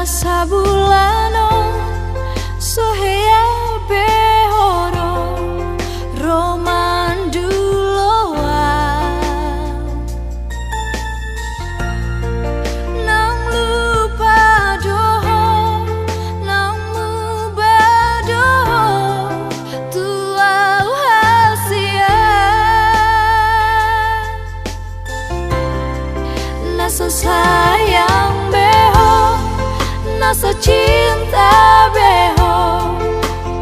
sabulano sohea behoro romanduloa nang lupa doho nang mubadoho tuau hasia naso sayang beho naso cinta beho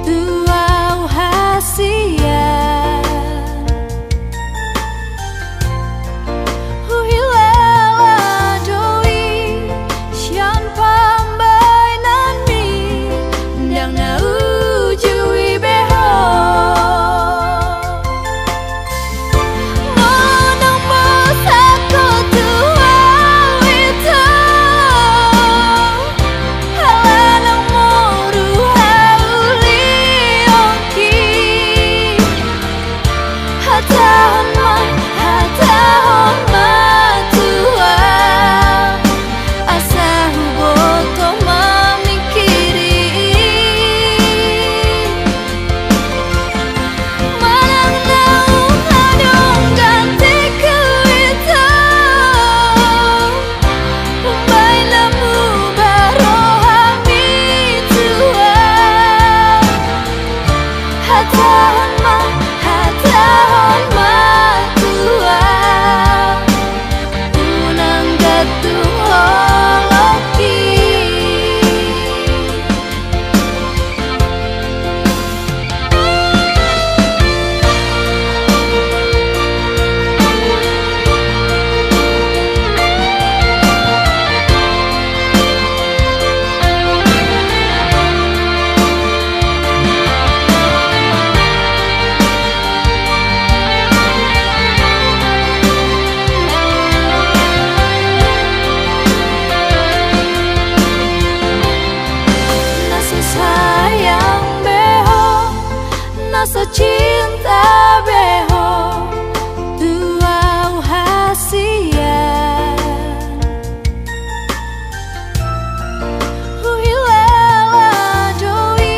tuau hasia huhilela doi sian pambai nanmi ndang na ujui beho monong mosako tuau itu halanang moru hauli ongki hatahon ma tua asa huboto mamikiri manang naung hadong ganti kuita umbai namu barohami tua hatahon ma tua unang gatung holoki naso sayang beho naso cinta beho tuau hasia huhilela doi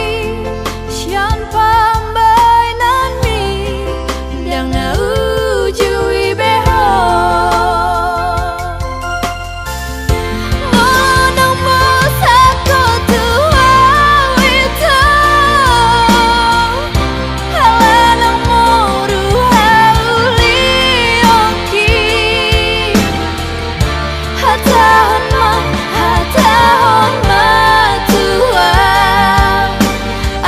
sian pambai nanmi ndang na ujui beho monong mosako tuau itu halanang moru hauli ongki hatahon ma tua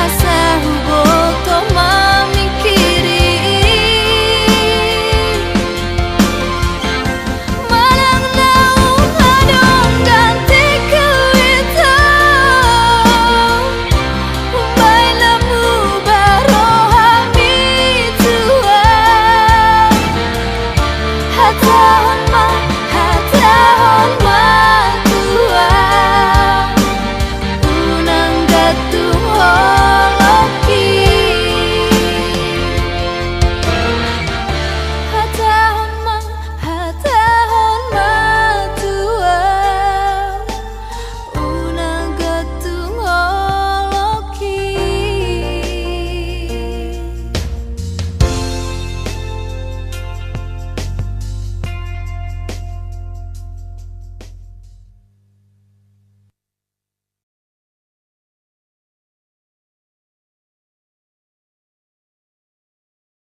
asa huboto mamikiri manang naung hadong ganti kuita umbai namu barohami tua hatahon ma tua unang gatu